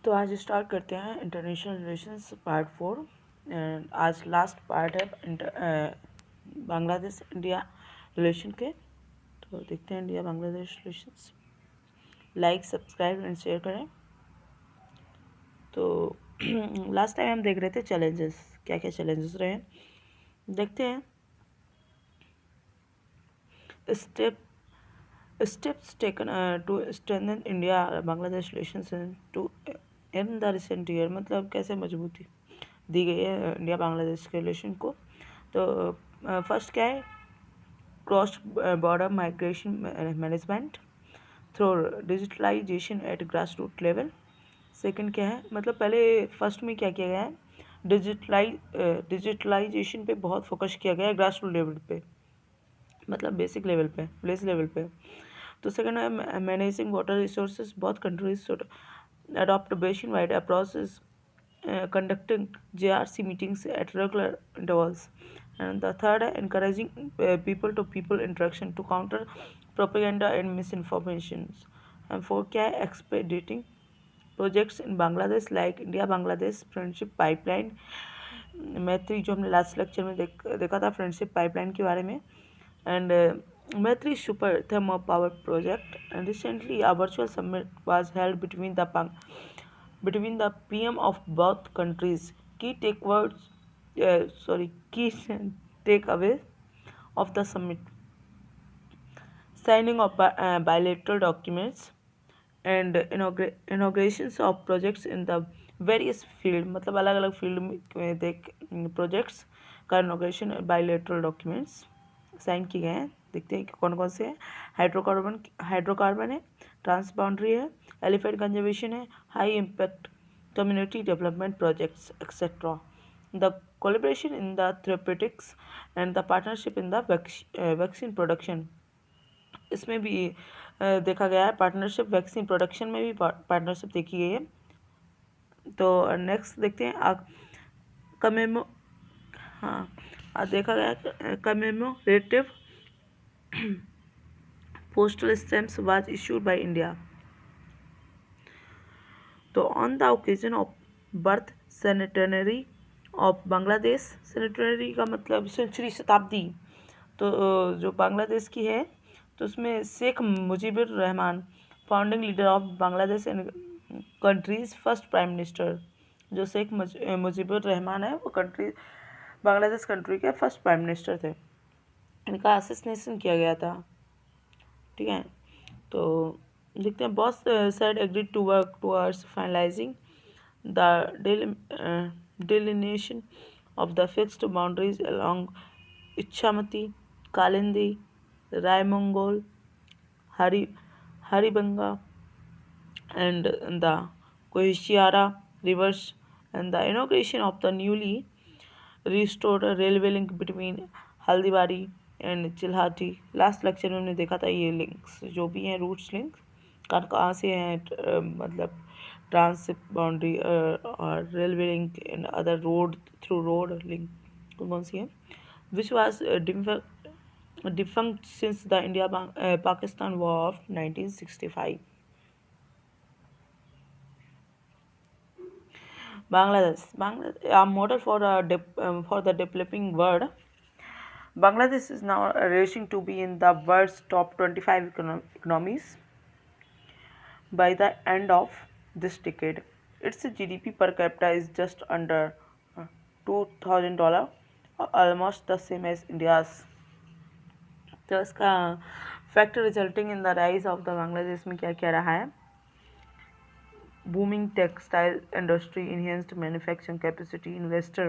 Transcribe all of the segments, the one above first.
तो आज स्टार्ट करते हैं इंटरनेशनल रिलेशंस पार्ट 4 एंड आज लास्ट पार्ट है बांग्लादेश इंडिया रिलेशन के। तो देखते हैं India Bangladesh relations. Like subscribe and share करें। तो लास्ट टाइम हम देख रहे थे चैलेंजेस, क्या क्या चैलेंजेस रहे, देखते हैं। Steps taken to strengthen India Bangladesh relations in the recent year, मतलब कैसे मजबूती दी गई है इंडिया बांग्लादेश के रिलेशन को। तो फर्स्ट क्या है, cross border migration management through digitalisation at grass root level. Second क्या है, मतलब पहले फर्स्ट में क्या किया गया है, डिजिटलाइजेशन पे बहुत फोकस किया गया है ग्रास रूट लेवल पे, मतलब बेसिक लेवल पे, विलेज लेवल पे। तो सेकंड है मैनेजिंग वाटर रिसोर्सेज, बहुत countries should adopt basin wide approaches, conducting JRC meetings at regular intervals. And the third है encouraging people to people interaction to counter propaganda and misinformation. And fourth क्या है, expediting projects in Bangladesh like India Bangladesh friendship pipeline, मैत्री, जो हमने last lecture में देखा था friendship pipeline के बारे में। एंड मैत्री super thermo power project. And recently a virtual summit was held between the PM of both countries. Key key takeaways of the summit: signing of bilateral documents and inaugurations of projects in the various field, मतलब अलग अलग field में देख projects का inauguration, bilateral documents sign किए गए हैं। देखते हैं कि कौन कौन से हैं। हाइड्रोकार्बन है, ट्रांसबाउंड्री है, एलिफेंट कंजर्वेशन है, high impact community development projects etcetera. The collaboration in the therapeutics and the partnership in the vaccine production, इसमें भी देखा गया है पार्टनरशिप, वैक्सीन प्रोडक्शन में भी पार्टनरशिप देखी गई है। तो नेक्स्ट देखते हैं कमेमो, हाँ देखा गया commemorative postal stamps was issued by India. तो on the occasion of birth centenary of Bangladesh, centenary का मतलब सेंचुरी, शताब्दी, तो जो बांग्लादेश की है, तो उसमें Sheikh Mujibur Rahman, founding leader of Bangladesh and country's first prime minister, जो शेख मुजीबुर रहमान है वो बांग्लादेश कंट्री के फर्स्ट प्राइम मिनिस्टर थे। इनका असिस्नेशन किया गया था, ठीक है। तो देखते हैं, both side agreed to work towards finalising the delineation of the fixed boundaries along Ichamati, Kalindi, Raimongol, Haribanga, and the Koishiara rivers, and the inauguration of the newly restored railway link between Haldibari and Chilahati. Last lecture में हमने देखा था ये links जो भी हैं, roots links कहाँ से हैं, मतलब ट्रांसिट बाउंड्री और railway link and other road through road link कौन सी है, which was defunct since the India Pakistan War of 1965. Bangladesh, a model for the developing world. Bangladesh is now racing to be in the world's top 25 economies by the end of this decade. Its GDP per capita is just under $2,000, almost the same as India's. तो इसका factor resulting in the rise of the Bangladesh में क्या क्या रहा है, booming textile industry, enhanced manufacturing capacity, investor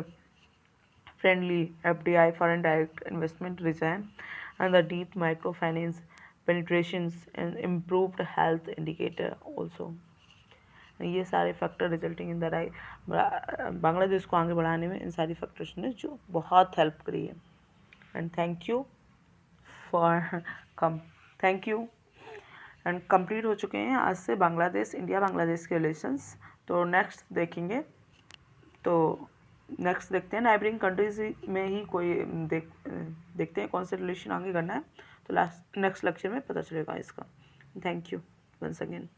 friendly FDI, foreign direct investment regime, and the deep microfinance penetrations and improved health indicator also. ये सारे factor resulting in the Bangladesh को आगे बढ़ाने में इन सारी फैक्टर्स ने जो बहुत हेल्प करी है। And thank you and complete हो चुके हैं आज से बांग्लादेश, इंडिया बांग्लादेश के रिलेशंस। तो नेक्स्ट देखेंगे, तो नेक्स्ट देखते हैं नाइबरिंग कंट्रीज में ही कोई देखते हैं कौन से रिलेशन आगे करना है। तो नेक्स्ट लेक्चर में पता चलेगा इसका। Thank you once again.